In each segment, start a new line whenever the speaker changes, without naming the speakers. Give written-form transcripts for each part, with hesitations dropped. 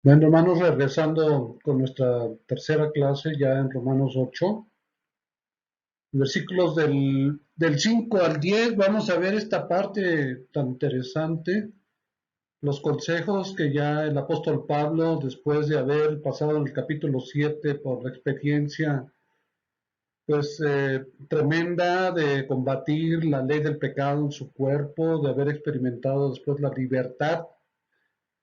Bueno, hermanos, regresando con nuestra tercera clase ya en Romanos 8, versículos del 5 al 10, vamos a ver esta parte tan interesante, los consejos que ya el apóstol Pablo, después de haber pasado en el capítulo 7 por la experiencia, pues tremenda de combatir la ley del pecado en su cuerpo, de haber experimentado después la libertad.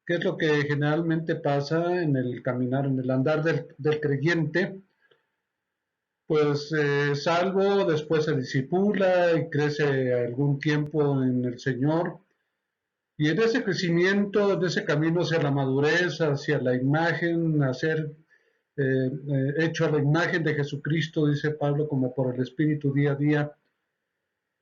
¿Qué es lo que generalmente pasa en el caminar, en el andar del creyente? Pues salvo, después se disipula y crece algún tiempo en el Señor. Y en ese crecimiento, en ese camino hacia la madurez, hacia la imagen, a ser hecho a la imagen de Jesucristo, dice Pablo, como por el Espíritu día a día,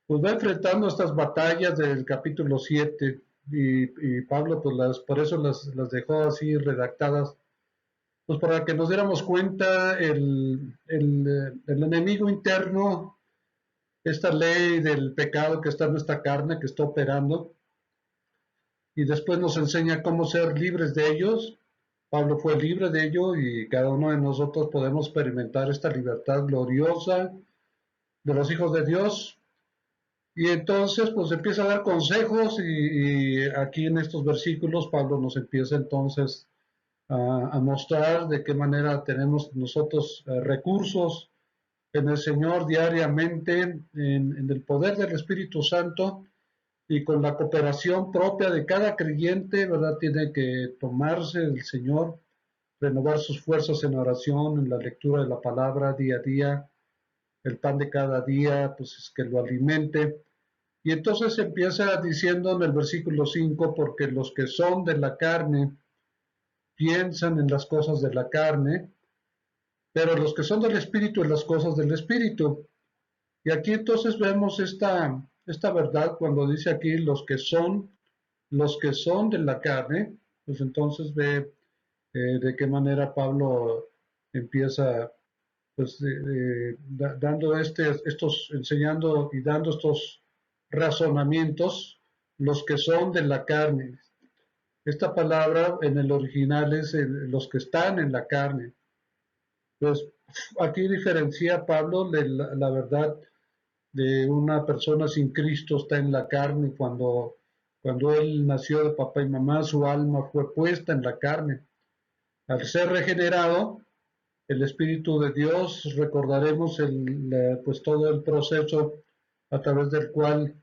pues va enfrentando estas batallas del capítulo 7 y Pablo pues por eso las dejó así redactadas, pues para que nos diéramos cuenta el enemigo interno, esta ley del pecado que está en nuestra carne, que está operando, y después nos enseña cómo ser libres de ellos. Pablo fue libre de ello y cada uno de nosotros podemos experimentar esta libertad gloriosa de los hijos de Dios. Y entonces pues empieza a dar consejos y aquí en estos versículos Pablo nos empieza entonces a mostrar de qué manera tenemos nosotros recursos en el Señor diariamente, en el poder del Espíritu Santo y con la cooperación propia de cada creyente, ¿verdad? Tiene que tomarse el Señor, renovar sus fuerzas en oración, en la lectura de la palabra día a día, el pan de cada día, pues es que lo alimente. Y entonces empieza diciendo en el versículo 5, porque los que son de la carne piensan en las cosas de la carne, pero los que son del Espíritu en las cosas del Espíritu. Y aquí entonces vemos esta verdad cuando dice aquí los que son de la carne, pues entonces ve de qué manera Pablo empieza pues dando enseñando y dando estos razonamientos, los que son de la carne. Esta palabra en el original es los que están en la carne. Pues aquí diferencia Pablo de la verdad de una persona sin Cristo está en la carne. Cuando él nació de papá y mamá, su alma fue puesta en la carne. Al ser regenerado, el Espíritu de Dios, recordaremos pues todo el proceso a través del cual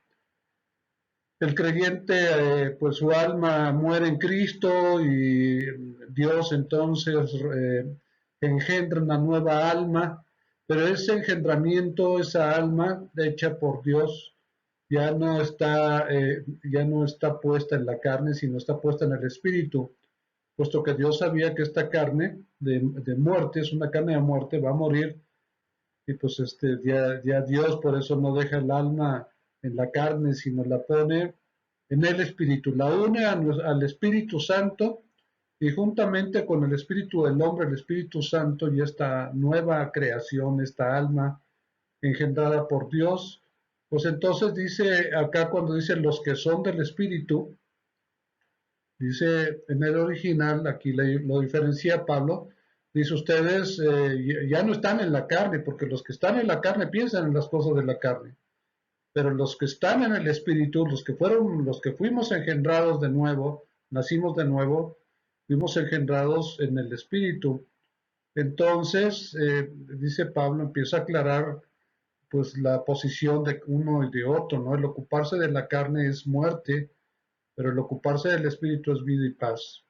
el creyente, pues su alma muere en Cristo y Dios entonces engendra una nueva alma, pero ese engendramiento, esa alma hecha por Dios, ya no está puesta en la carne, sino está puesta en el Espíritu, puesto que Dios sabía que esta carne de muerte, es una carne de muerte, va a morir, y pues ya Dios por eso no deja el alma en la carne, sino la pone en el Espíritu, la une al Espíritu Santo y juntamente con el Espíritu del hombre, el Espíritu Santo y esta nueva creación, esta alma engendrada por Dios, pues entonces dice acá cuando dice los que son del Espíritu, dice en el original, aquí lo diferencia Pablo, dice ustedes ya no están en la carne, porque los que están en la carne piensan en las cosas de la carne, pero los que están en el Espíritu, los que fuimos engendrados de nuevo, nacimos de nuevo, fuimos engendrados en el Espíritu. Entonces, dice Pablo, empieza a aclarar pues la posición de uno y de otro, ¿no? El ocuparse de la carne es muerte, pero el ocuparse del Espíritu es vida y paz.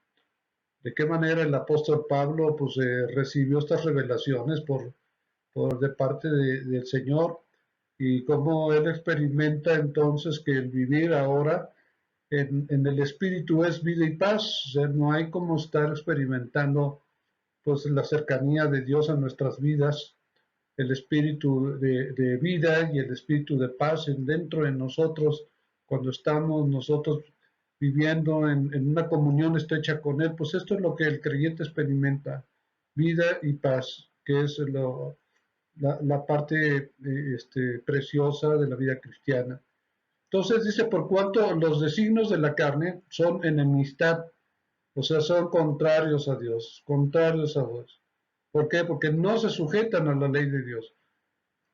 ¿De qué manera el apóstol Pablo pues recibió estas revelaciones de parte del Señor y cómo él experimenta entonces que el vivir ahora en el Espíritu es vida y paz? O sea, no hay como estar experimentando pues la cercanía de Dios a nuestras vidas, el espíritu de vida y el espíritu de paz dentro de nosotros, cuando estamos nosotros viviendo en una comunión estrecha con Él, pues esto es lo que el creyente experimenta, vida y paz, que es la parte preciosa de la vida cristiana. Entonces dice, por cuanto los designios de la carne son enemistad. O sea, son contrarios a Dios, contrarios a Dios. ¿Por qué? Porque no se sujetan a la ley de Dios.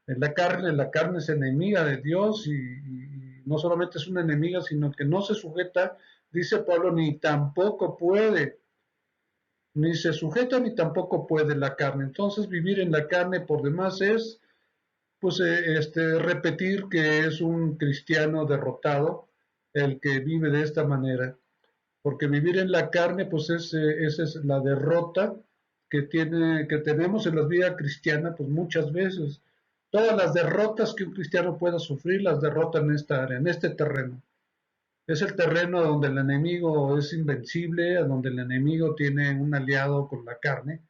En la carne es enemiga de Dios y no solamente es una enemiga, sino que no se sujeta, dice Pablo, ni tampoco puede, ni se sujeta ni tampoco puede la carne. Entonces vivir en la carne por demás es, pues, repetir que es un cristiano derrotado el que vive de esta manera. Porque vivir en la carne, pues esa es la derrota que tenemos en la vida cristiana, pues muchas veces. Todas las derrotas que un cristiano pueda sufrir, las derrota en esta área, en este terreno. Es el terreno donde el enemigo es invencible, donde el enemigo tiene un aliado con la carne.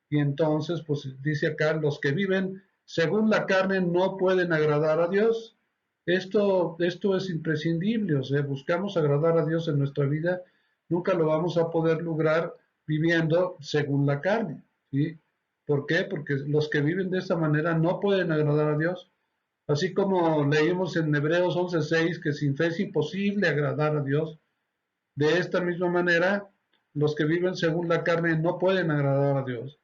Y entonces, pues dice acá, los que viven según la carne no pueden agradar a Dios. Esto es imprescindible, o sea, buscamos agradar a Dios en nuestra vida, nunca lo vamos a poder lograr viviendo según la carne, ¿sí? ¿Por qué? Porque los que viven de esta manera no pueden agradar a Dios. Así como leímos en Hebreos 11:6 que sin fe es imposible agradar a Dios, de esta misma manera, los que viven según la carne no pueden agradar a Dios.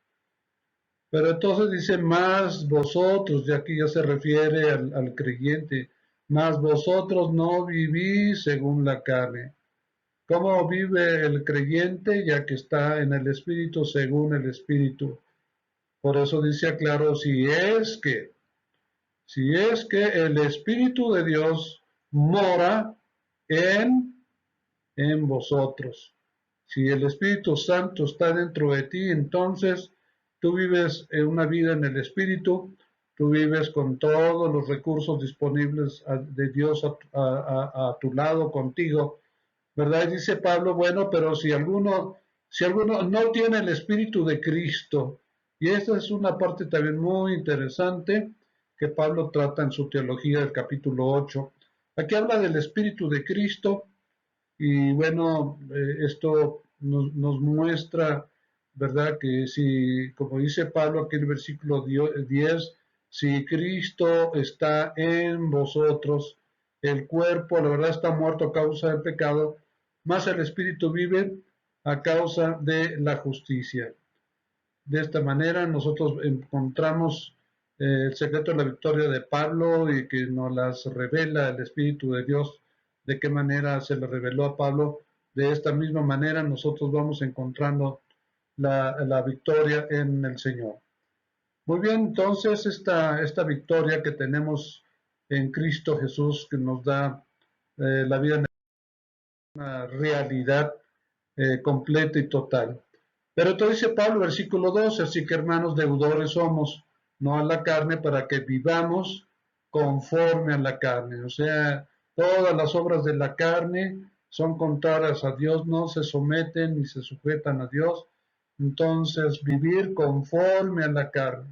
Pero entonces dice, más vosotros, y aquí ya se refiere al creyente, más vosotros no vivís según la carne. ¿Cómo vive el creyente? Ya que está en el Espíritu según el Espíritu. Por eso dice claro, si es que el Espíritu de Dios mora en, en vosotros. Si el Espíritu Santo está dentro de ti, entonces tú vives una vida en el Espíritu, tú vives con todos los recursos disponibles de Dios a tu lado, contigo, ¿verdad? Y dice Pablo, bueno, pero si alguno no tiene el Espíritu de Cristo, y esta es una parte también muy interesante que Pablo trata en su teología del capítulo 8. Aquí habla del Espíritu de Cristo y bueno, esto nos muestra, ¿verdad? Que si, como dice Pablo aquí en el versículo 10, si Cristo está en vosotros, el cuerpo, la verdad, está muerto a causa del pecado, más el Espíritu vive a causa de la justicia. De esta manera nosotros encontramos el secreto de la victoria de Pablo y que nos las revela el Espíritu de Dios, de qué manera se le reveló a Pablo. De esta misma manera nosotros vamos encontrando la victoria en el Señor. Muy bien, entonces esta victoria que tenemos en Cristo Jesús, que nos da la vida en una realidad completa y total. Pero entonces dice Pablo, versículo 12, así que hermanos deudores somos, no a la carne, para que vivamos conforme a la carne. O sea, todas las obras de la carne son contrarias a Dios, no se someten ni se sujetan a Dios. Entonces, vivir conforme a la carne.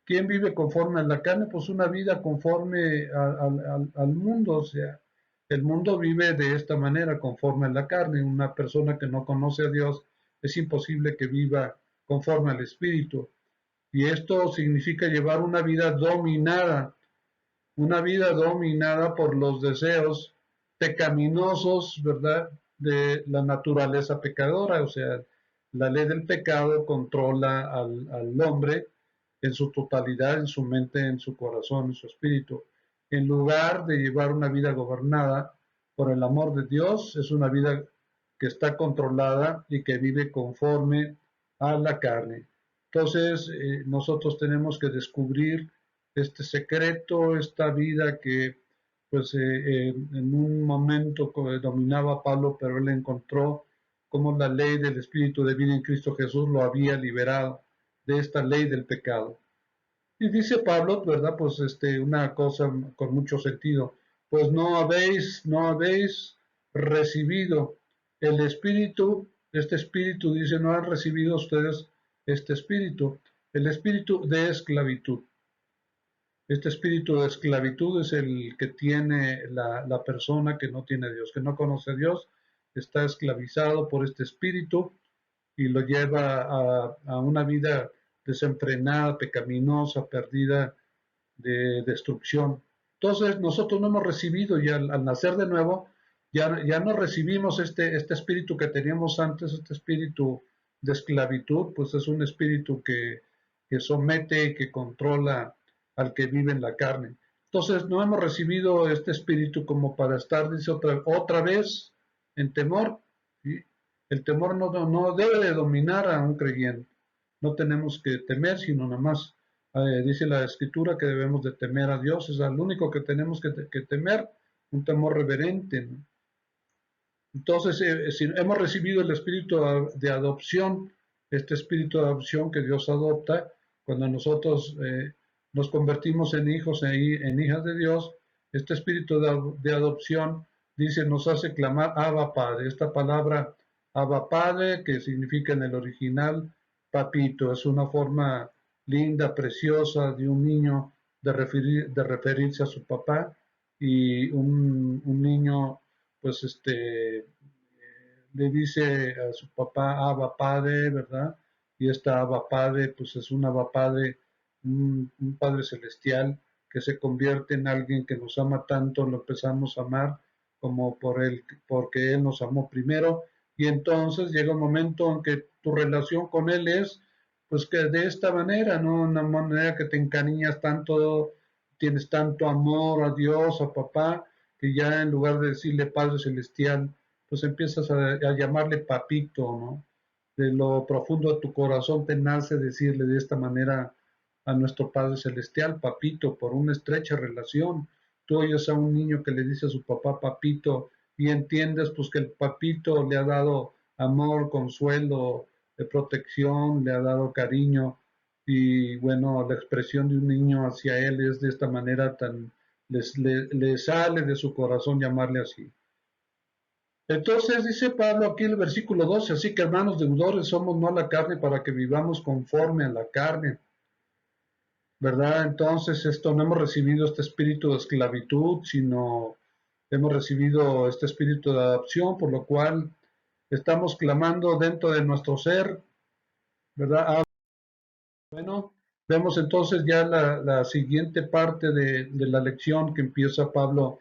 ¿Quién vive conforme a la carne? Pues una vida conforme al mundo, o sea, el mundo vive de esta manera, conforme a la carne. Una persona que no conoce a Dios es imposible que viva conforme al Espíritu. Y esto significa llevar una vida dominada por los deseos pecaminosos, ¿verdad? De la naturaleza pecadora, o sea, la ley del pecado controla al hombre en su totalidad, en su mente, en su corazón, en su espíritu. En lugar de llevar una vida gobernada por el amor de Dios, es una vida que está controlada y que vive conforme a la carne. Entonces, nosotros tenemos que descubrir este secreto, esta vida que pues en un momento dominaba a Pablo, pero él encontró cómo la ley del Espíritu de vida en Cristo Jesús lo había liberado de esta ley del pecado. Y dice Pablo, ¿verdad? Pues una cosa con mucho sentido, pues no habéis recibido el Espíritu, este Espíritu, dice, no han recibido ustedes este Espíritu, el Espíritu de esclavitud. Este espíritu de esclavitud es el que tiene la persona que no tiene a Dios, que no conoce a Dios, está esclavizado por este espíritu y lo lleva a una vida desenfrenada, pecaminosa, perdida de destrucción. Entonces nosotros no hemos recibido y al nacer de nuevo Ya no recibimos este espíritu que teníamos antes, este espíritu de esclavitud, pues es un espíritu que somete y que controla al que vive en la carne. Entonces no hemos recibido este espíritu como para estar, dice otra vez, en temor. ¿Sí? El temor no debe de dominar a un creyente. No tenemos que temer, sino nada más, dice la escritura que debemos de temer a Dios, es al único que tenemos que temer, un temor reverente, ¿no? Entonces, si hemos recibido el espíritu de adopción, este espíritu de adopción que Dios adopta, cuando nosotros nos convertimos en hijos en hijas de Dios, este espíritu de adopción, dice, nos hace clamar Abba Padre. Esta palabra Abba Padre, que significa en el original papito, es una forma linda, preciosa de un niño de referirse a su papá, y un niño pues le dice a su papá Abba Padre, ¿verdad? Y esta Abba Padre, pues es un Abba Padre, un Padre celestial que se convierte en alguien que nos ama tanto, lo empezamos a amar como porque Él nos amó primero, y entonces llega un momento en que tu relación con Él es, pues que de esta manera, ¿no? Una manera que te encariñas tanto, tienes tanto amor a Dios, a papá, que ya en lugar de decirle Padre Celestial, pues empiezas a llamarle papito, ¿no? De lo profundo de tu corazón te nace decirle de esta manera a nuestro Padre Celestial, papito, por una estrecha relación. Tú oyes a un niño que le dice a su papá papito y entiendes pues que el papito le ha dado amor, consuelo, protección, le ha dado cariño, y bueno, la expresión de un niño hacia él es de esta manera le sale de su corazón llamarle así. Entonces dice Pablo aquí en el versículo 12, así que hermanos deudores somos no a la carne para que vivamos conforme a la carne, ¿verdad? Entonces esto no hemos recibido este espíritu de esclavitud, sino hemos recibido este espíritu de adopción, por lo cual estamos clamando dentro de nuestro ser, ¿verdad? Bueno, vemos entonces ya la siguiente parte de la lección que empieza Pablo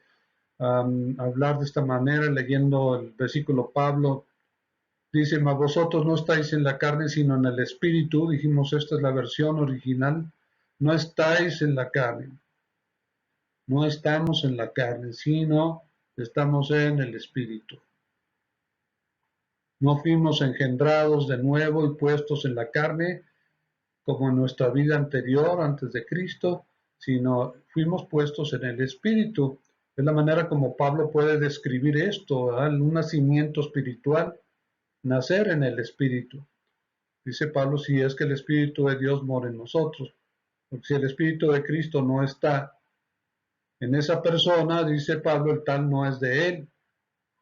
a hablar de esta manera, leyendo el versículo Pablo. Dice, mas vosotros no estáis en la carne, sino en el espíritu. Dijimos, esta es la versión original. No estáis en la carne. No estamos en la carne, sino estamos en el espíritu. No fuimos engendrados de nuevo y puestos en la carne, como en nuestra vida anterior, antes de Cristo, sino fuimos puestos en el espíritu. Es la manera como Pablo puede describir esto, ¿verdad? Un nacimiento espiritual, nacer en el espíritu. Dice Pablo, si es que el Espíritu de Dios mora en nosotros. Porque si el Espíritu de Cristo no está en esa persona, dice Pablo, el tal no es de él.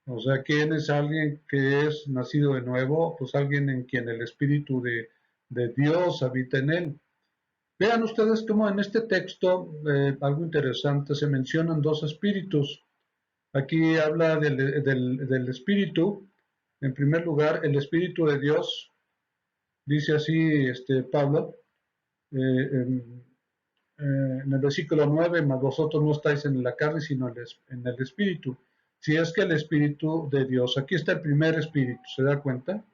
O sea, ¿quién es alguien que es nacido de nuevo? Pues alguien en quien el Espíritu de Dios habita en él. Vean ustedes cómo en este texto, algo interesante, se mencionan dos espíritus. Aquí habla del Espíritu. En primer lugar, el Espíritu de Dios, dice así Pablo, en, en el versículo 9, mas vosotros no estáis en la carne, sino en el espíritu. Si es que el espíritu de Dios, aquí está el primer espíritu, ¿se da cuenta?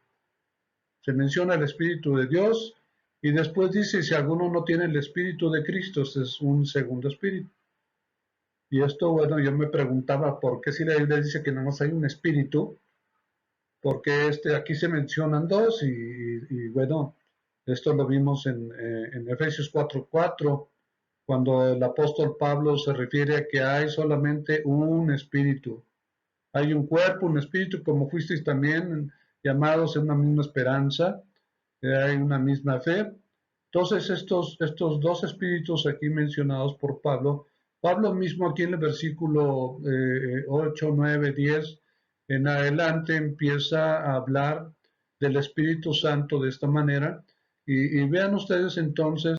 Se menciona el espíritu de Dios y después dice, si alguno no tiene el espíritu de Cristo, este es un segundo espíritu. Y esto, bueno, yo me preguntaba, ¿por qué si la Biblia dice que nada más hay un espíritu? Porque aquí se mencionan dos y bueno, esto lo vimos en Efesios 4:4, cuando el apóstol Pablo se refiere a que hay solamente un espíritu. Hay un cuerpo, un espíritu, como fuisteis también llamados en una misma esperanza, hay una misma fe. Entonces, estos dos espíritus aquí mencionados por Pablo, Pablo mismo aquí en el versículo 8, 9, 10, en adelante empieza a hablar del Espíritu Santo de esta manera. Y vean ustedes entonces,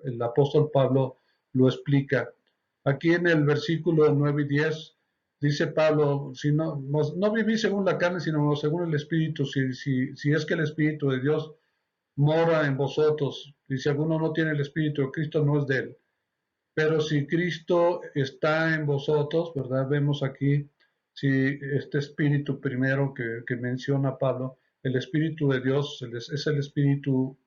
el apóstol Pablo lo explica. Aquí en el versículo 9 y 10 dice Pablo, si no vivís según la carne, sino según el Espíritu, si es que el Espíritu de Dios mora en vosotros, y si alguno no tiene el Espíritu de Cristo, no es de él. Pero si Cristo está en vosotros, ¿verdad? Vemos aquí si este espíritu primero que menciona Pablo, el espíritu de Dios es el espíritu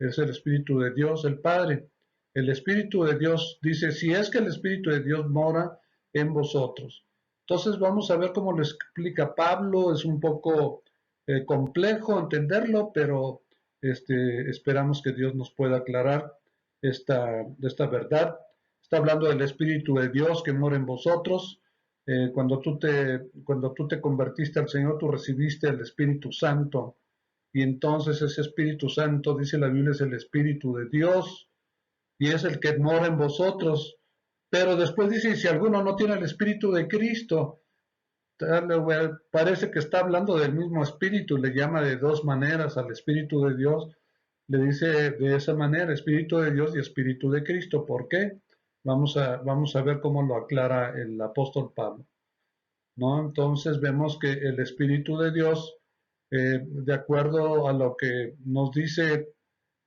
de Dios, el Padre. El espíritu de Dios dice, si es que el espíritu de Dios mora en vosotros. Entonces vamos a ver cómo lo explica Pablo, es un poco complejo entenderlo, pero esperamos que Dios nos pueda aclarar esta verdad. Está hablando del Espíritu de Dios que mora en vosotros. Cuando tú te convertiste al Señor, tú recibiste el Espíritu Santo. Y entonces ese Espíritu Santo, dice la Biblia, es el Espíritu de Dios y es el que mora en vosotros. Pero después dice, si alguno no tiene el Espíritu de Cristo, parece que está hablando del mismo Espíritu, le llama de dos maneras al Espíritu de Dios, le dice de esa manera, Espíritu de Dios y Espíritu de Cristo. ¿Por qué? Vamos a ver cómo lo aclara el apóstol Pablo, ¿no? Entonces vemos que el Espíritu de Dios, de acuerdo a lo que nos dice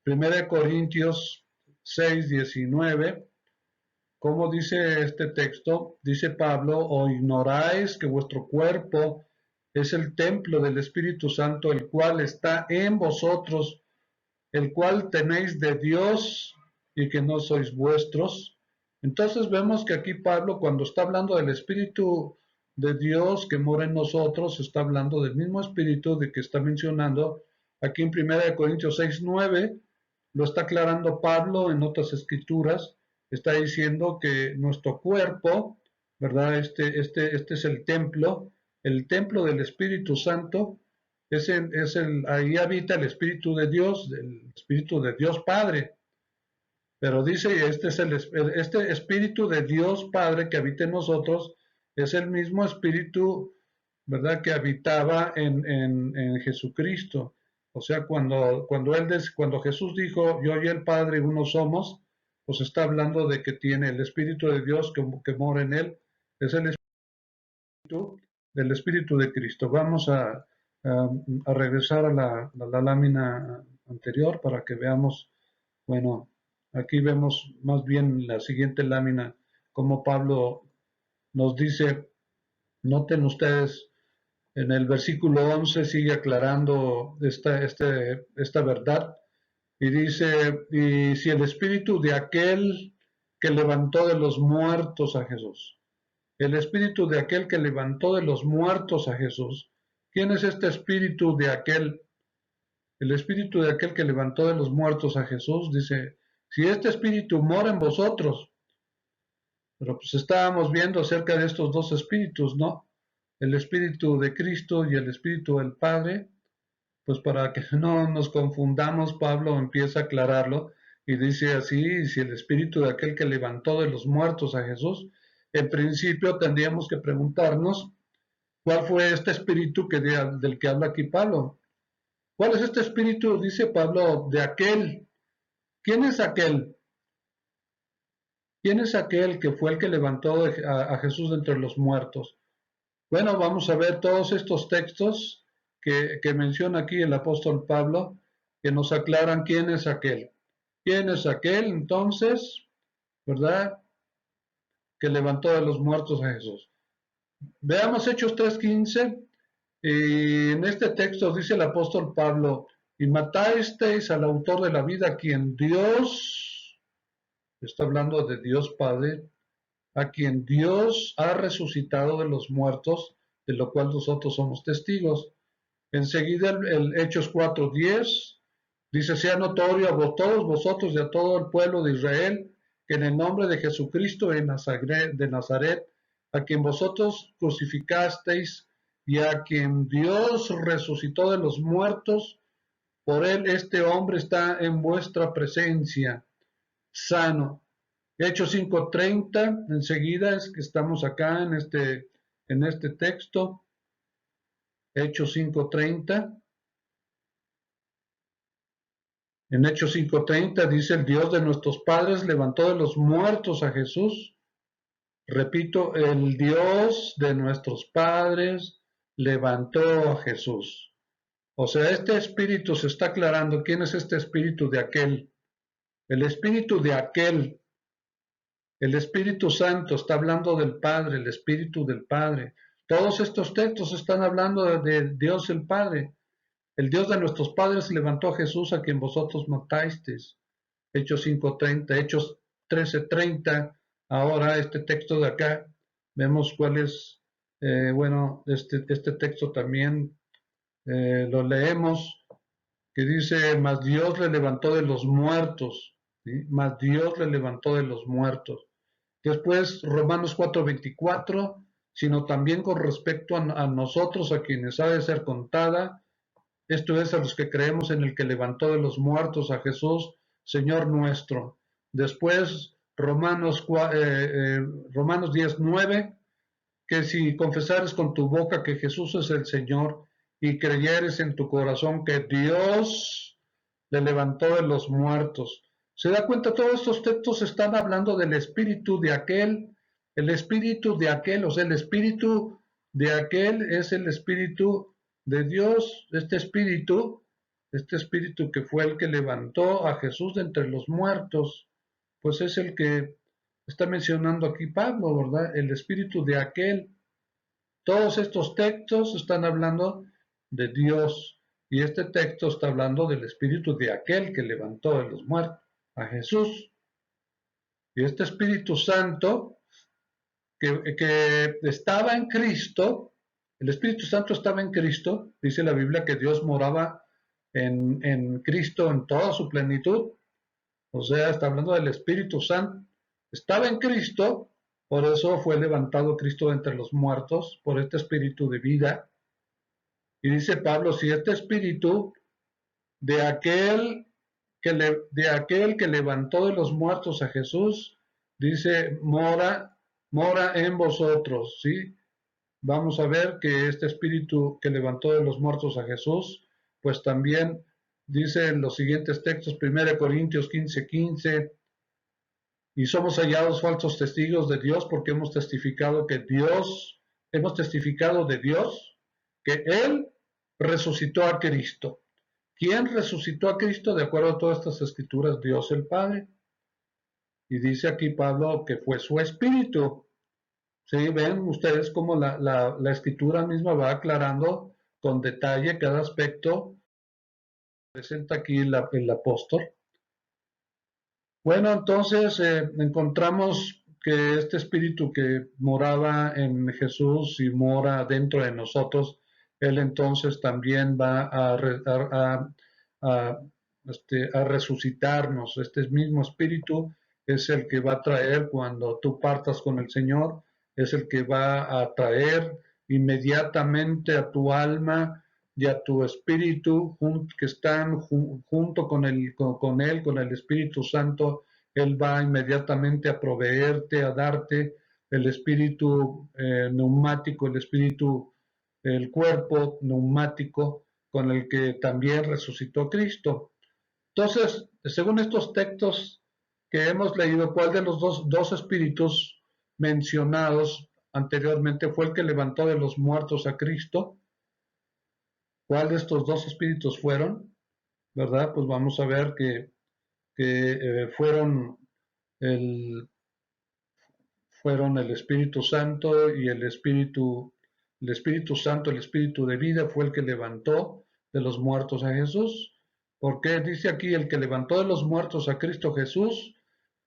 1 Corintios 6:19, ¿cómo dice este texto? Dice Pablo, ¿o ignoráis que vuestro cuerpo es el templo del Espíritu Santo, el cual está en vosotros, el cual tenéis de Dios y que no sois vuestros? Entonces vemos que aquí Pablo, cuando está hablando del Espíritu de Dios que mora en nosotros, está hablando del mismo Espíritu de que está mencionando aquí en 1 Corintios 6:9, lo está aclarando Pablo en otras escrituras, está diciendo que nuestro cuerpo, ¿verdad? Este es el templo del Espíritu Santo, ahí habita el Espíritu de Dios Padre. Pero dice, este Espíritu de Dios Padre que habita en nosotros es el mismo Espíritu, ¿verdad?, que habitaba en Jesucristo. O sea, cuando Jesús dijo, yo y el Padre uno somos, pues está hablando de que tiene el Espíritu de Dios que mora en él, es el Espíritu del Espíritu de Cristo. Vamos a regresar a la lámina anterior para que veamos, bueno, aquí vemos más bien la siguiente lámina, como Pablo nos dice, noten ustedes, en el versículo 11 sigue aclarando esta verdad y dice, y si el espíritu de aquel que levantó de los muertos a Jesús, el espíritu de aquel que levantó de los muertos a Jesús, ¿quién es este espíritu de aquel? El espíritu de aquel que levantó de los muertos a Jesús, dice, si este espíritu mora en vosotros, pero pues estábamos viendo acerca de estos dos espíritus, ¿no? El espíritu de Cristo y el espíritu del Padre, pues para que no nos confundamos, Pablo empieza a aclararlo y dice así, si el espíritu de aquel que levantó de los muertos a Jesús, en principio tendríamos que preguntarnos, ¿cuál fue este espíritu del que habla aquí Pablo? ¿Cuál es este espíritu, dice Pablo, de aquel? ¿Quién es aquel? ¿Quién es aquel que fue el que levantó a Jesús de entre los muertos? Bueno, vamos a ver todos estos textos que menciona aquí el apóstol Pablo, que nos aclaran quién es aquel. ¿Quién es aquel entonces, verdad, que levantó de los muertos a Jesús? Veamos Hechos 3:15. Y en este texto dice el apóstol Pablo, y matasteis al autor de la vida, a quien Dios, está hablando de Dios Padre, a quien Dios ha resucitado de los muertos, de lo cual nosotros somos testigos. Enseguida el Hechos 4:10 dice, sea notorio a todos vosotros y a todo el pueblo de Israel, que en el nombre de Jesucristo de Nazaret, a quien vosotros crucificasteis y a quien Dios resucitó de los muertos, por él este hombre está en vuestra presencia, sano. Hechos 5:30, enseguida es que estamos acá en este texto, Hechos 5:30. En Hechos 5:30 dice, el Dios de nuestros padres levantó de los muertos a Jesús. Repito, el Dios de nuestros padres levantó a Jesús. O sea, este espíritu se está aclarando. ¿Quién es este espíritu de aquel? El espíritu de aquel. El Espíritu Santo está hablando del Padre, el Espíritu del Padre. Todos estos textos están hablando de Dios el Padre. El Dios de nuestros padres levantó a Jesús a quien vosotros matasteis. Hechos 5:30, Hechos 13:30. Ahora este texto de acá, vemos cuál es, bueno, este texto también lo leemos, que dice, mas Dios le levantó de los muertos, ¿sí? Mas Dios le levantó de los muertos. Después, Romanos 4:24, sino también con respecto a nosotros, a quienes ha de ser contada, esto es a los que creemos en el que levantó de los muertos a Jesús, Señor nuestro. Después, Romanos 10:9, que si confesares con tu boca que Jesús es el Señor y creyeres en tu corazón que Dios le levantó de los muertos. ¿Se da cuenta? Todos estos textos están hablando del espíritu de aquel, el espíritu de aquel, o sea, el espíritu de aquel es el espíritu de Dios, este espíritu que fue el que levantó a Jesús de entre los muertos, pues es el que está mencionando aquí Pablo, ¿verdad? El espíritu de aquel. Todos estos textos están hablando de Dios y este texto está hablando del espíritu de aquel que levantó de los muertos a Jesús. Y este Espíritu Santo que estaba en Cristo, el Espíritu Santo estaba en Cristo, dice la Biblia que Dios moraba en Cristo en toda su plenitud, o sea, está hablando del Espíritu Santo, estaba en Cristo, por eso fue levantado Cristo entre los muertos, por este espíritu de vida. Y dice Pablo, si este espíritu de aquel que levantó de los muertos a Jesús, dice, mora en vosotros, ¿sí? Vamos a ver que este espíritu que levantó de los muertos a Jesús, pues también dice en los siguientes textos, 1 Corintios 15:15, y somos hallados falsos testigos de Dios porque hemos testificado de Dios que Él resucitó a Cristo. ¿Quién resucitó a Cristo? De acuerdo a todas estas escrituras, Dios el Padre. Y dice aquí Pablo que fue su espíritu. ¿Sí? Ven ustedes cómo la escritura misma va aclarando con detalle cada aspecto. Presenta aquí el apóstol. Bueno, entonces encontramos que este espíritu que moraba en Jesús y mora dentro de nosotros, Él entonces también va a resucitarnos. Este mismo espíritu es el que va a traer cuando tú partas con el Señor, es el que va a traer inmediatamente a tu alma y a tu espíritu que están junto con él, con el Espíritu Santo. Él va inmediatamente a proveerte, a darte el espíritu neumático, el cuerpo neumático con el que también resucitó Cristo. Entonces, según estos textos que hemos leído, ¿cuál de los dos espíritus mencionados anteriormente fue el que levantó de los muertos a Cristo? ¿Cuál de estos dos espíritus fueron? ¿Verdad? Pues vamos a ver que el, fueron el Espíritu Santo y el Espíritu Santo, el Espíritu de vida, fue el que levantó de los muertos a Jesús. Porque dice aquí, el que levantó de los muertos a Cristo Jesús,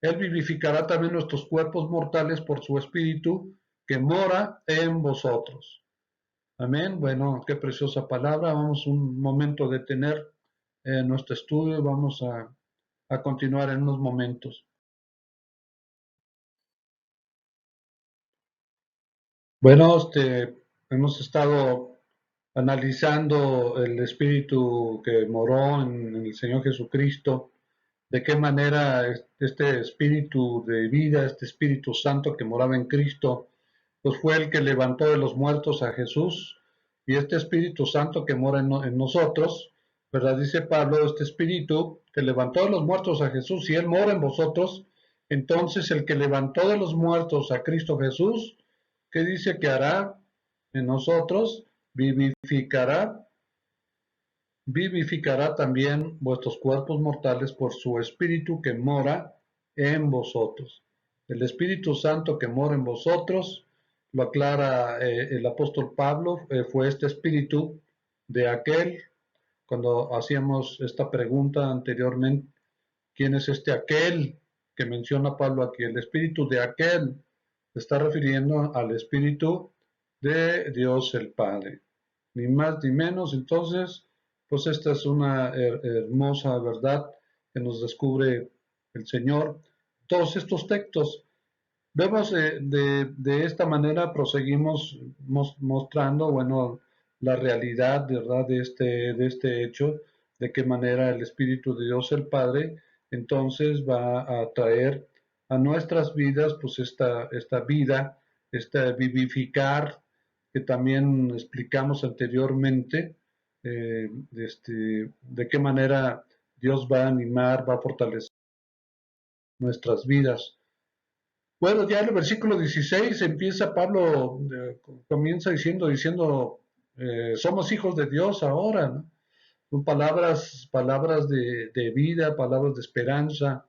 Él vivificará también nuestros cuerpos mortales por su Espíritu que mora en vosotros. Amén. Bueno, qué preciosa palabra. Vamos un momento a detener nuestro estudio. Vamos a continuar en unos momentos. Bueno, hemos estado analizando el espíritu que moró en el Señor Jesucristo, de qué manera este espíritu de vida, este Espíritu Santo que moraba en Cristo, pues fue el que levantó de los muertos a Jesús, y este Espíritu Santo que mora en nosotros, ¿verdad? Dice Pablo, este Espíritu que levantó de los muertos a Jesús, y Él mora en vosotros, entonces el que levantó de los muertos a Cristo Jesús, ¿qué dice que hará en nosotros? Vivificará también vuestros cuerpos mortales por su Espíritu que mora en vosotros. El Espíritu Santo que mora en vosotros lo aclara el apóstol Pablo, fue este espíritu de aquel, cuando hacíamos esta pregunta anteriormente, ¿quién es este aquel que menciona Pablo aquí? El espíritu de aquel se está refiriendo al espíritu de Dios el Padre, ni más ni menos. Entonces, pues esta es una hermosa verdad que nos descubre el Señor. Todos estos textos, vemos de esta manera, proseguimos mostrando, bueno, la realidad, ¿verdad?, de este hecho, de qué manera el Espíritu de Dios el Padre entonces va a traer a nuestras vidas, pues esta vida, este vivificar, que también explicamos anteriormente, de qué manera Dios va a animar, va a fortalecer nuestras vidas. Bueno, ya en el versículo 16 empieza Pablo, comienza diciendo, somos hijos de Dios ahora, ¿no? Son palabras de vida, palabras de esperanza.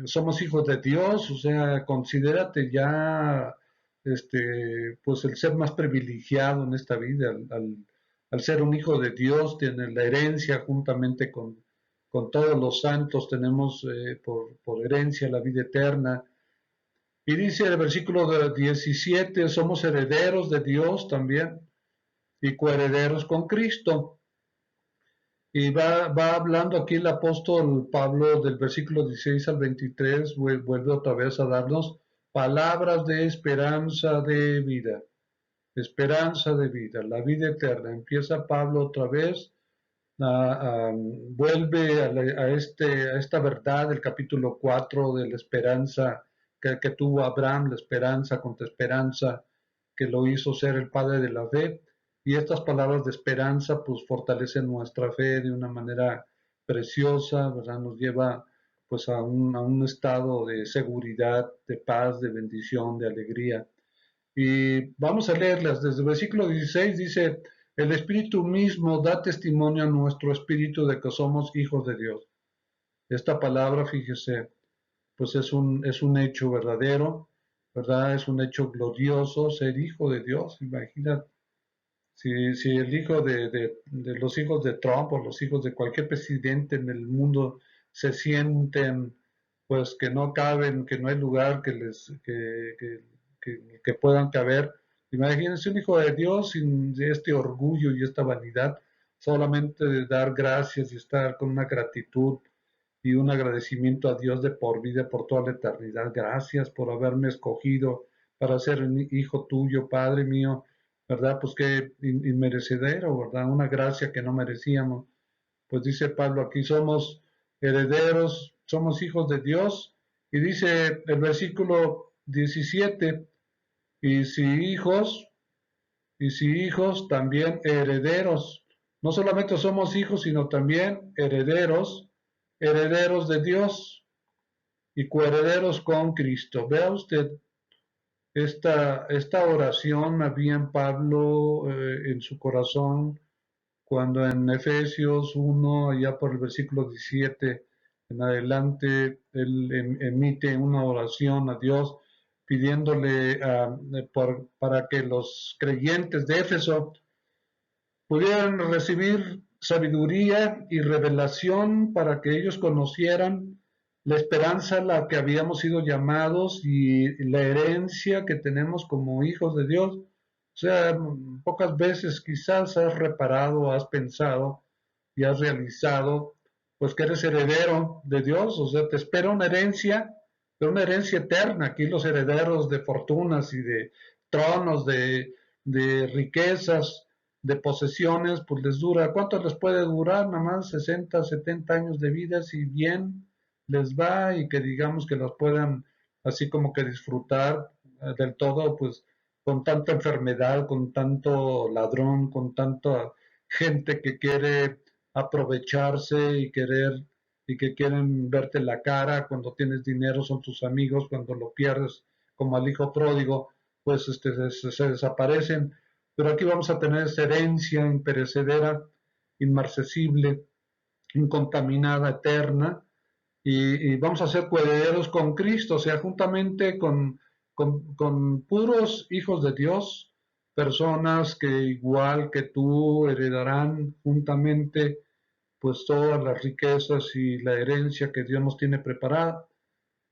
Somos hijos de Dios, o sea, considérate ya, pues el ser más privilegiado en esta vida, al ser un hijo de Dios, tiene la herencia juntamente con todos los santos, tenemos por herencia la vida eterna. Y dice el versículo 17, somos herederos de Dios también y coherederos con Cristo. Y va hablando aquí el apóstol Pablo del versículo 16 al 23, vuelve otra vez a darnos palabras de esperanza de vida, la vida eterna. Empieza Pablo otra vez, vuelve a esta verdad del capítulo 4 de la esperanza que tuvo Abraham, la esperanza contra esperanza, que lo hizo ser el padre de la fe. Y estas palabras de esperanza pues fortalecen nuestra fe de una manera preciosa, ¿verdad? Nos lleva pues a un estado de seguridad, de paz, de bendición, de alegría. Y vamos a leerlas. Desde el versículo 16 dice, el Espíritu mismo da testimonio a nuestro espíritu de que somos hijos de Dios. Esta palabra, fíjese, pues es un hecho verdadero, ¿verdad? Es un hecho glorioso ser hijo de Dios. Imagina si el hijo de los hijos de Trump o los hijos de cualquier presidente en el mundo se sienten pues que no caben, que no hay lugar que puedan caber. Imagínense un hijo de Dios sin este orgullo y esta vanidad, solamente de dar gracias y estar con una gratitud y un agradecimiento a Dios de por vida, por toda la eternidad. Gracias por haberme escogido para ser un hijo tuyo, Padre mío, ¿verdad? Pues qué inmerecedero, ¿verdad? Una gracia que no merecíamos. Pues dice Pablo, aquí somos herederos, somos hijos de Dios. Y dice el versículo 17, y si hijos, y si hijos, también herederos. No solamente somos hijos, sino también herederos, herederos de Dios y coherederos con Cristo. Vea usted, esta oración había en Pablo en su corazón cuando en Efesios 1, allá por el versículo 17 en adelante, él emite una oración a Dios pidiéndole para que los creyentes de Éfeso pudieran recibir sabiduría y revelación para que ellos conocieran la esperanza a la que habíamos sido llamados y la herencia que tenemos como hijos de Dios. O sea, pocas veces quizás has reparado, has pensado y has realizado, pues que eres heredero de Dios, o sea, te espera una herencia, pero una herencia eterna. Aquí los herederos de fortunas y de tronos, de riquezas, de posesiones, pues les dura, ¿cuánto les puede durar? Nada más 60, 70 años de vida, si bien les va y que digamos que los puedan así como que disfrutar del todo, pues con tanta enfermedad, con tanto ladrón, con tanta gente que quiere aprovecharse y que quieren verte la cara, cuando tienes dinero son tus amigos, cuando lo pierdes como al hijo pródigo, pues se desaparecen. Pero aquí vamos a tener esa herencia imperecedera, inmarcesible, incontaminada, eterna, y vamos a ser coherederos con Cristo, o sea, juntamente con puros hijos de Dios, personas que igual que tú heredarán juntamente pues todas las riquezas y la herencia que Dios nos tiene preparada.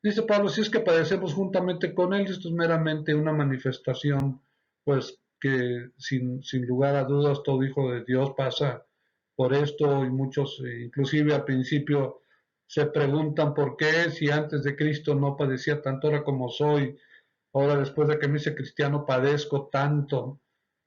Dice Pablo, si es que padecemos juntamente con Él, esto es meramente una manifestación, pues que sin lugar a dudas todo hijo de Dios pasa por esto y muchos, inclusive al principio, se preguntan por qué si antes de Cristo no padecía tanto ahora como soy, ahora después de que me hice cristiano padezco tanto,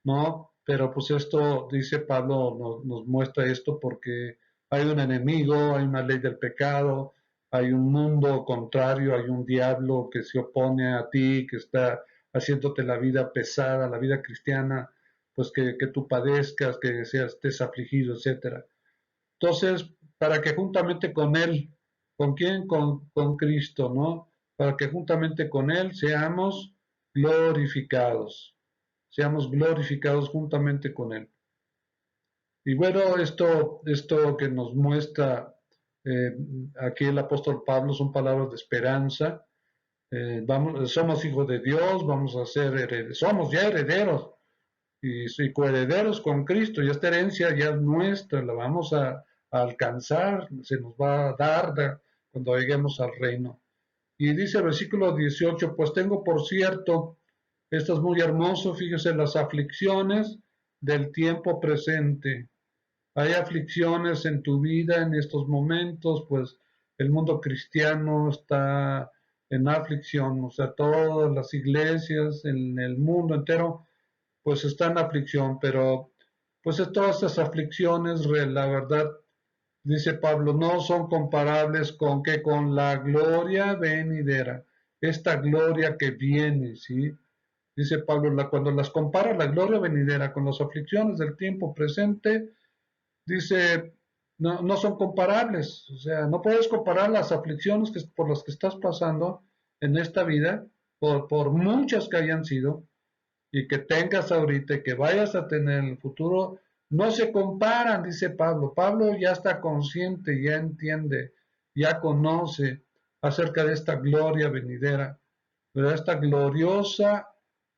¿no? Pero pues esto, dice Pablo, nos muestra esto porque hay un enemigo, hay una ley del pecado, hay un mundo contrario, hay un diablo que se opone a ti, que está haciéndote la vida pesada, la vida cristiana, pues que tú padezcas, que seas, estés afligido, etcétera. Entonces, para que juntamente con Él, ¿con quién? Con Cristo, ¿no? Para que juntamente con Él seamos glorificados juntamente con Él. Y bueno, esto que nos muestra eh, aquí el apóstol Pablo son palabras de esperanza. Somos hijos de Dios, vamos a ser herederos, somos ya herederos y coherederos con Cristo, y esta herencia ya es nuestra, la vamos a alcanzar, se nos va a dar cuando lleguemos al reino. Y dice el versículo 18, pues tengo por cierto, esto es muy hermoso, fíjese, las aflicciones del tiempo presente. Hay aflicciones en tu vida en estos momentos, pues el mundo cristiano está en aflicción, o sea, todas las iglesias en el mundo entero pues está en aflicción, pero pues todas estas aflicciones, la verdad, dice Pablo, no son comparables con la gloria venidera, esta gloria que viene, ¿sí? Dice Pablo, cuando las compara la gloria venidera con las aflicciones del tiempo presente, dice, no son comparables, o sea, no puedes comparar las aflicciones por las que estás pasando en esta vida, por muchas que hayan sido, y que tengas ahorita y que vayas a tener en el futuro, no se comparan, dice Pablo. Pablo ya está consciente, ya entiende, ya conoce acerca de esta gloria venidera, pero esta gloriosa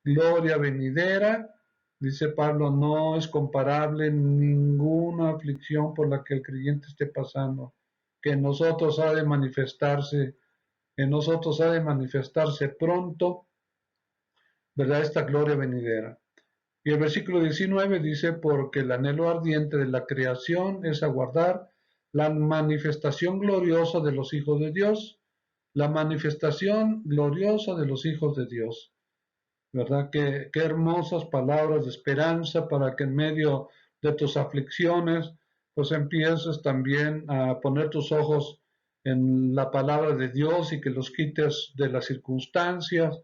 gloria venidera, dice Pablo, no es comparable ninguna aflicción por la que el creyente esté pasando, que en nosotros ha de manifestarse, en nosotros ha de manifestarse pronto, ¿verdad? Esta gloria venidera. Y el versículo 19 dice, porque el anhelo ardiente de la creación es aguardar la manifestación gloriosa de los hijos de Dios, la manifestación gloriosa de los hijos de Dios. ¿Verdad? Qué hermosas palabras de esperanza para que en medio de tus aflicciones, pues empieces también a poner tus ojos en la palabra de Dios y que los quites de las circunstancias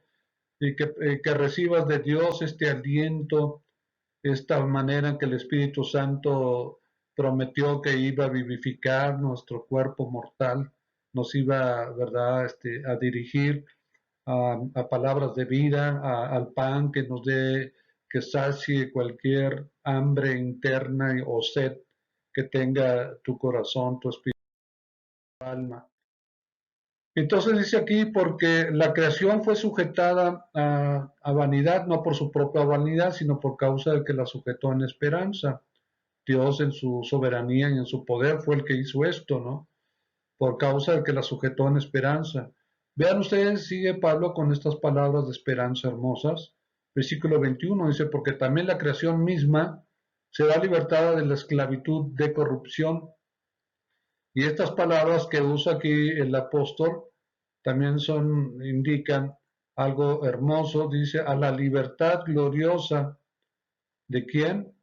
y que recibas de Dios este aliento, esta manera en que el Espíritu Santo prometió que iba a vivificar nuestro cuerpo mortal, nos iba, ¿verdad?, a dirigir a palabras de vida, al pan que nos dé, que sacie cualquier hambre interna o sed que tenga tu corazón, tu espíritu, tu alma. Entonces dice aquí, porque la creación fue sujetada a vanidad, no por su propia vanidad, sino por causa de que la sujetó en esperanza. Dios en su soberanía y en su poder fue el que hizo esto, ¿no? Por causa de que la sujetó en esperanza. Vean ustedes, sigue Pablo con estas palabras de esperanza hermosas. Versículo 21 dice, porque también la creación misma será libertada de la esclavitud de corrupción. Y estas palabras que usa aquí el apóstol también indican algo hermoso, dice, a la libertad gloriosa. ¿De quién?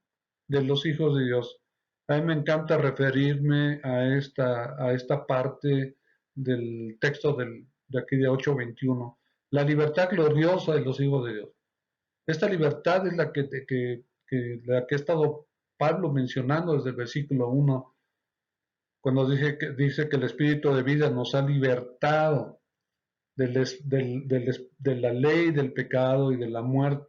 De los hijos de Dios. A mí me encanta referirme a esta parte del texto de aquí de 8:21. La libertad gloriosa de los hijos de Dios. Esta libertad es la que ha estado Pablo mencionando desde el versículo 1, cuando dice que el Espíritu de vida nos ha libertado de la ley, del pecado y de la muerte.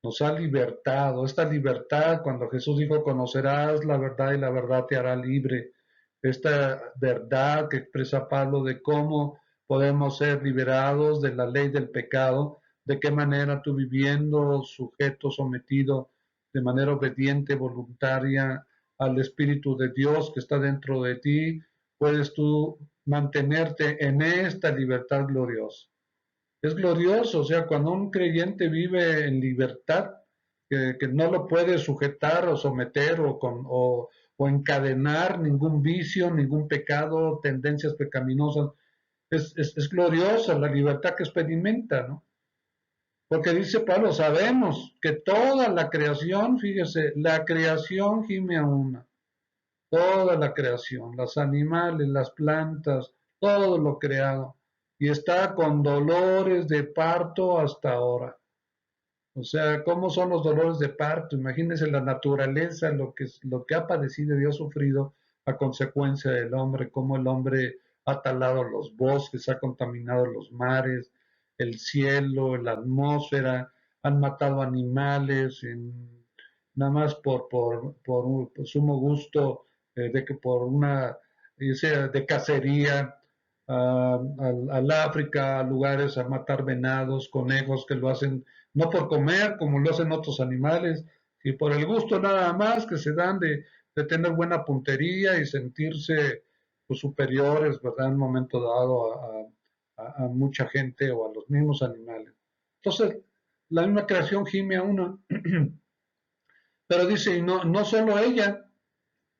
Nos ha libertado. Esta libertad, cuando Jesús dijo, conocerás la verdad y la verdad te hará libre. Esta verdad que expresa Pablo de cómo podemos ser liberados de la ley del pecado, de qué manera tú viviendo, sujeto, sometido, de manera obediente, voluntaria al Espíritu de Dios que está dentro de ti, puedes tú mantenerte en esta libertad gloriosa. Es glorioso, o sea, cuando un creyente vive en libertad, que no lo puede sujetar o someter o encadenar ningún vicio, ningún pecado, tendencias pecaminosas, es gloriosa la libertad que experimenta, ¿no? Porque dice Pablo, sabemos que toda la creación, fíjese, la creación gime a una, toda la creación, los animales, las plantas, todo lo creado, y está con dolores de parto hasta ahora. O sea, ¿cómo son los dolores de parto? Imagínense la naturaleza, lo que ha padecido y ha sufrido a consecuencia del hombre, cómo el hombre ha talado los bosques, ha contaminado los mares, el cielo, la atmósfera, han matado animales, nada más por sumo gusto, de que por una, sea, de cacería, al África, a lugares a matar venados, conejos que lo hacen no por comer como lo hacen otros animales, y por el gusto nada más que se dan de tener buena puntería y sentirse pues, superiores, ¿verdad? En un momento dado a mucha gente o a los mismos animales. Entonces, la misma creación gime a una, pero dice, y no solo ella,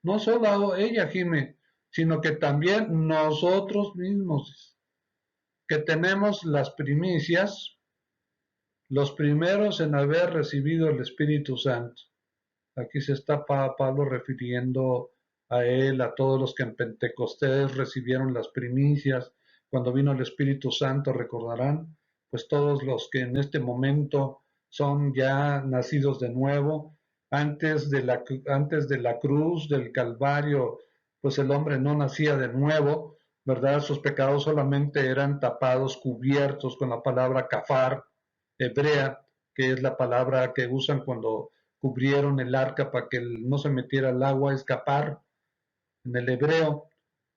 no solo ella gime, sino que también nosotros mismos, que tenemos las primicias, los primeros en haber recibido el Espíritu Santo. Aquí se está Pablo refiriendo a él, a todos los que en Pentecostés recibieron las primicias, cuando vino el Espíritu Santo, recordarán, pues todos los que en este momento son ya nacidos de nuevo, antes de la cruz, del Calvario, pues el hombre no nacía de nuevo, ¿verdad? Sus pecados solamente eran tapados, cubiertos con la palabra kafar, hebrea, que es la palabra que usan cuando cubrieron el arca para que no se metiera el agua, escapar en el hebreo.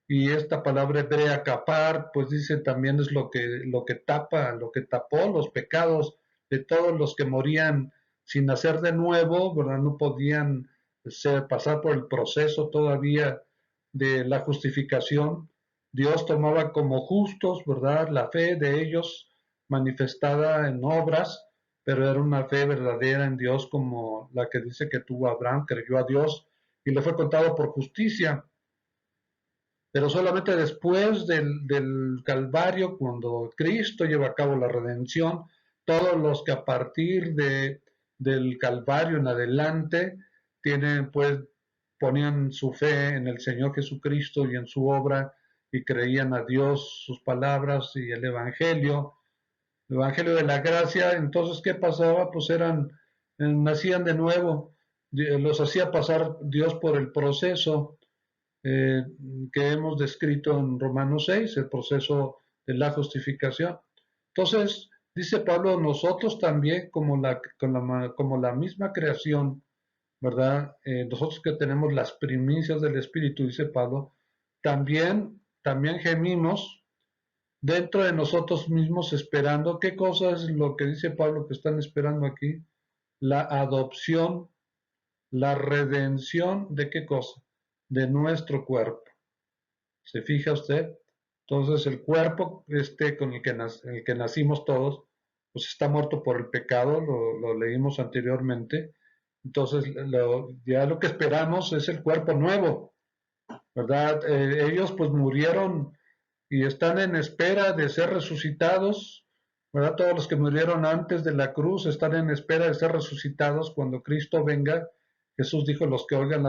Y esta palabra hebrea, capar, pues dice también es lo que tapa, lo que tapó los pecados de todos los que morían sin nacer de nuevo, ¿verdad? No podían pasar por el proceso todavía de la justificación. Dios tomaba como justos, ¿verdad? La fe de ellos manifestada en obras, pero era una fe verdadera en Dios como la que dice que tuvo Abraham, creyó a Dios y le fue contado por justicia. Pero solamente después del Calvario, cuando Cristo lleva a cabo la redención, todos los que a partir del Calvario en adelante tienen, pues, ponían su fe en el Señor Jesucristo y en su obra y creían a Dios, sus palabras y el Evangelio de la gracia. Entonces, ¿qué pasaba? Pues nacían de nuevo, los hacía pasar Dios por el proceso eh, que hemos descrito en Romanos 6, el proceso de la justificación. Entonces, dice Pablo, nosotros también, como la misma creación, ¿verdad? Nosotros que tenemos las primicias del Espíritu, dice Pablo, también gemimos dentro de nosotros mismos esperando. ¿Qué cosa es lo que dice Pablo que están esperando aquí? La adopción, la redención de qué cosa? De nuestro cuerpo. ¿Se fija usted? Entonces el cuerpo con el que nacimos todos, pues está muerto por el pecado, lo leímos anteriormente. Entonces ya lo que esperamos es el cuerpo nuevo, ¿verdad? Ellos pues murieron y están en espera de ser resucitados, ¿verdad? Todos los que murieron antes de la cruz están en espera de ser resucitados cuando Cristo venga. Jesús dijo, los que oigan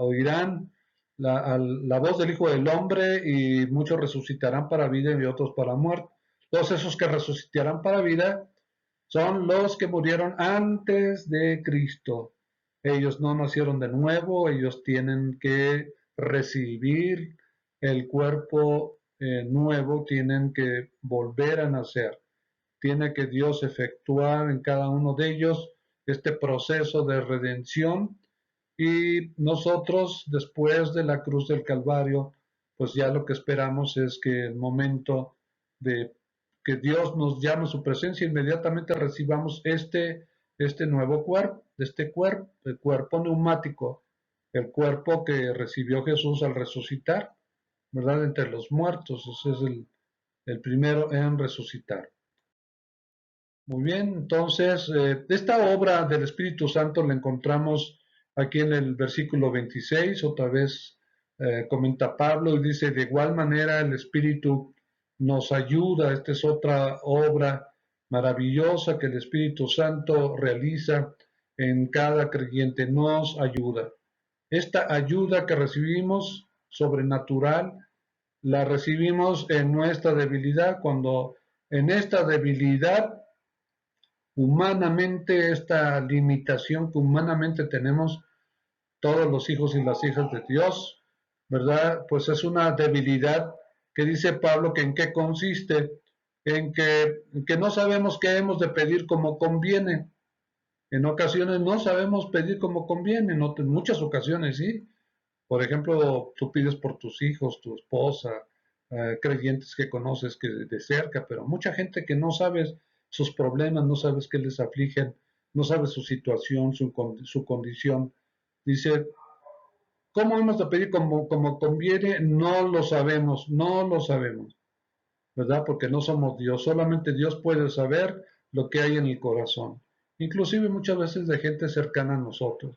oirán la voz del Hijo del Hombre y muchos resucitarán para vida y otros para muerte. Todos esos que resucitarán para vida son los que murieron antes de Cristo. Ellos no nacieron de nuevo, ellos tienen que recibir el cuerpo nuevo, tienen que volver a nacer. Tiene que Dios efectuar en cada uno de ellos este proceso de redención y nosotros después de la cruz del Calvario, pues ya lo que esperamos es que el momento de que Dios nos llame a su presencia, inmediatamente recibamos este nuevo cuerpo, el cuerpo neumático, el cuerpo que recibió Jesús al resucitar, ¿verdad? Entre los muertos, ese es el primero en resucitar. Muy bien, entonces, esta obra del Espíritu Santo la encontramos aquí en el versículo 26, otra vez comenta Pablo y dice, de igual manera el Espíritu nos ayuda, esta es otra obra maravillosa que el Espíritu Santo realiza en cada creyente, nos ayuda. Esta ayuda que recibimos sobrenatural, la recibimos en nuestra debilidad, cuando en esta debilidad humanamente, esta limitación que humanamente tenemos todos los hijos y las hijas de Dios, ¿verdad? Pues es una debilidad que dice Pablo que en qué consiste, en que no sabemos qué hemos de pedir como conviene. En ocasiones no sabemos pedir como conviene, en muchas ocasiones sí. Por ejemplo, tú pides por tus hijos, tu esposa, creyentes que conoces que de cerca, pero mucha gente que no sabes sus problemas, no sabes qué les afligen, no sabes su situación, su condición. Dice, ¿cómo hemos de pedir como conviene? No lo sabemos, no lo sabemos, ¿verdad? Porque no somos Dios, solamente Dios puede saber lo que hay en el corazón, inclusive muchas veces de gente cercana a nosotros.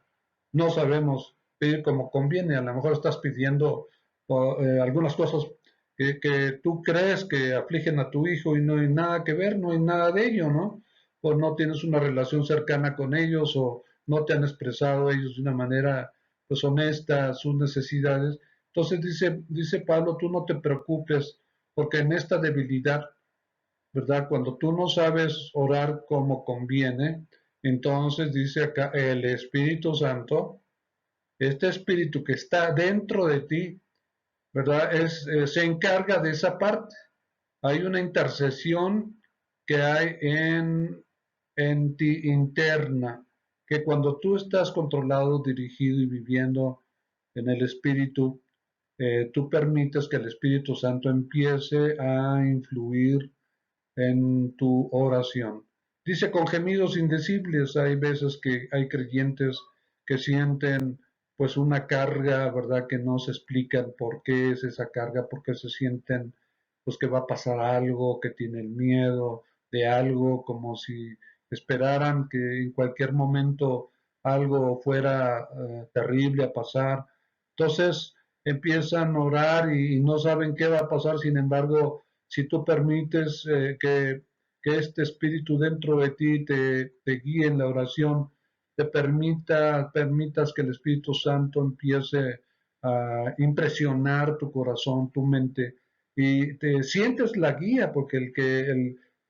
No sabemos pedir como conviene, a lo mejor estás pidiendo algunas cosas que tú crees que afligen a tu hijo y no hay nada que ver, no hay nada de ello, ¿no? O no tienes una relación cercana con ellos o no te han expresado ellos de una manera pues honesta sus necesidades. Entonces dice Pablo, tú no te preocupes porque en esta debilidad, ¿verdad? Cuando tú no sabes orar como conviene, entonces dice acá el Espíritu Santo, este Espíritu que está dentro de ti, ¿verdad? Se encarga de esa parte. Hay una intercesión que hay en ti interna, que cuando tú estás controlado, dirigido y viviendo en el Espíritu, tú permites que el Espíritu Santo empiece a influir en tu oración. Dice con gemidos indecibles, hay veces que hay creyentes que sienten pues una carga, ¿verdad? Que no se explican por qué es esa carga, porque se sienten pues que va a pasar algo, que tienen miedo de algo, como si esperaran que en cualquier momento algo fuera terrible a pasar. Entonces empiezan a orar y no saben qué va a pasar, sin embargo, si tú permites que este espíritu dentro de ti te guíe en la oración, permitas que el Espíritu Santo empiece a impresionar tu corazón, tu mente, y te sientes la guía, porque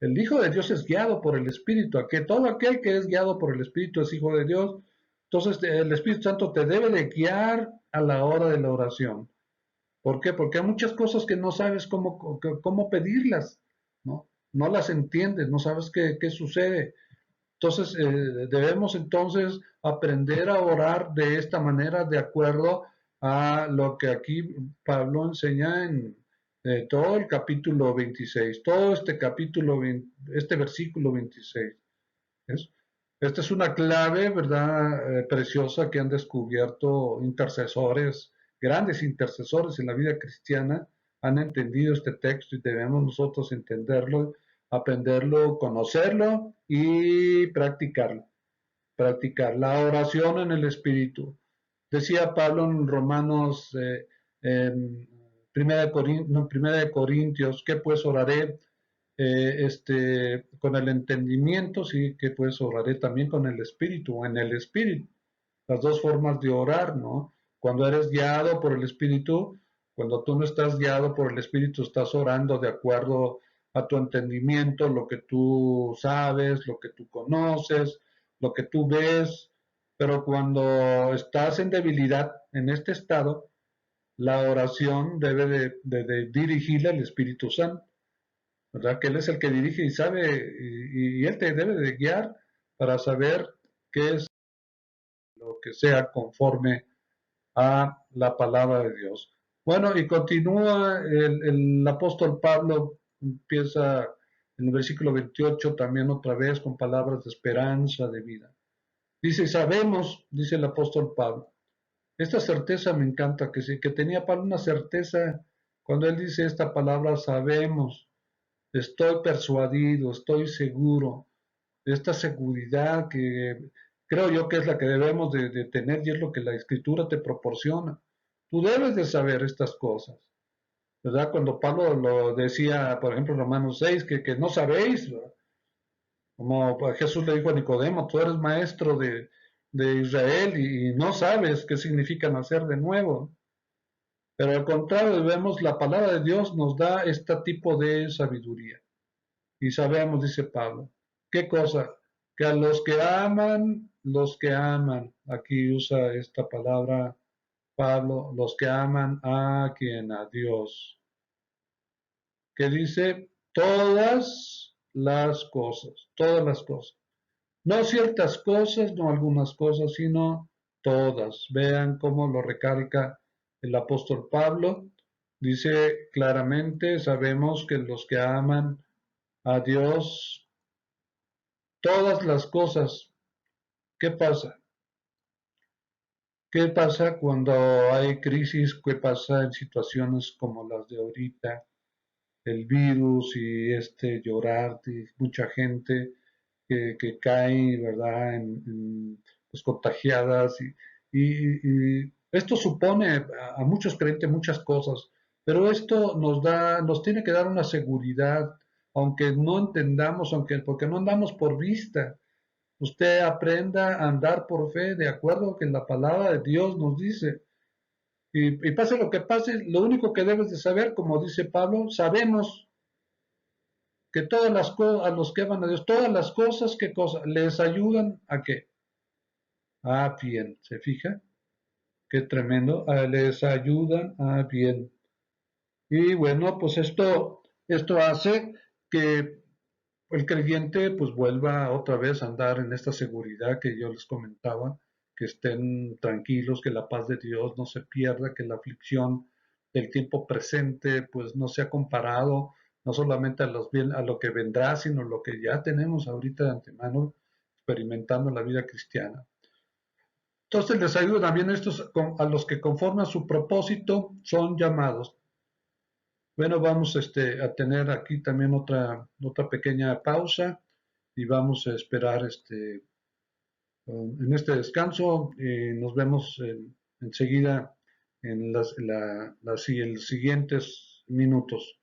el Hijo de Dios es guiado por el Espíritu, a que todo aquel que es guiado por el Espíritu es hijo de Dios. Entonces el Espíritu Santo te debe de guiar a la hora de la oración. ¿Por qué? Porque hay muchas cosas que no sabes cómo pedirlas, ¿no? No las entiendes, no sabes qué sucede. Entonces, debemos entonces aprender a orar de esta manera, de acuerdo a lo que aquí Pablo enseña en todo el capítulo 26, todo este capítulo, este versículo 26. ¿Es? Esta es una clave, ¿verdad? Preciosa que han descubierto intercesores, grandes intercesores en la vida cristiana, han entendido este texto y debemos nosotros entenderlo, aprenderlo, conocerlo y practicarlo. Practicar la oración en el Espíritu. Decía Pablo en Romanos, en Primera de Corintios, que pues oraré con el entendimiento, sí, que pues oraré también con el espíritu, o en el espíritu, las dos formas de orar, ¿no? Cuando eres guiado por el espíritu, cuando tú no estás guiado por el espíritu, estás orando de acuerdo a tu entendimiento, lo que tú sabes, lo que tú conoces, lo que tú ves, pero cuando estás en debilidad, en este estado, la oración debe de dirigirle al Espíritu Santo. ¿Verdad? Que Él es el que dirige y sabe, y Él te debe de guiar para saber qué es lo que sea conforme a la palabra de Dios. Bueno, y continúa el apóstol Pablo, empieza En el versículo 28 también otra vez con palabras de esperanza, de vida. Dice, sabemos, dice el apóstol Pablo, esta certeza me encanta, que tenía Pablo una certeza cuando él dice esta palabra, sabemos, estoy persuadido, estoy seguro, esta seguridad que creo yo que es la que debemos de tener y es lo que la escritura te proporciona. Tú debes de saber estas cosas, ¿verdad? Cuando Pablo lo decía, por ejemplo, en Romanos 6, que no sabéis, ¿verdad? Como Jesús le dijo a Nicodemo, tú eres maestro de Israel y no sabes qué significa nacer de nuevo. Pero al contrario, vemos la palabra de Dios nos da este tipo de sabiduría. Y sabemos, dice Pablo, ¿qué cosa? Que a los que aman, aquí usa esta palabra Pablo, los que aman a quien, a Dios, que dice todas las cosas. No ciertas cosas, no algunas cosas, sino todas. Vean cómo lo recalca el apóstol Pablo. Dice claramente, sabemos que los que aman a Dios, todas las cosas. ¿Qué pasa? ¿Qué pasa cuando hay crisis? ¿Qué pasa en situaciones como las de ahorita? El virus y llorar de mucha gente que cae, ¿verdad?, pues, contagiadas. Y esto supone a muchos creyentes muchas cosas, pero esto nos tiene que dar una seguridad, aunque no entendamos, porque no andamos por vista. Usted aprenda a andar por fe, de acuerdo a que la palabra de Dios nos dice. Y pase lo que pase, lo único que debes de saber, como dice Pablo, sabemos que todas las cosas, a los que van a Dios, todas las cosas, ¿qué cosas? Les ayudan a qué? A bien, ¿se fija? Qué tremendo, les ayudan a bien. Y bueno, pues esto hace que el creyente pues vuelva otra vez a andar en esta seguridad que yo les comentaba, que estén tranquilos, que la paz de Dios no se pierda, que la aflicción del tiempo presente pues no sea comparado no solamente a lo que vendrá, sino lo que ya tenemos ahorita de antemano experimentando la vida cristiana. Entonces les ayuda también estos a los que conforme a su propósito son llamados. Bueno, vamos a tener aquí también otra pequeña pausa y vamos a esperar en este descanso. Nos vemos enseguida en los siguientes minutos.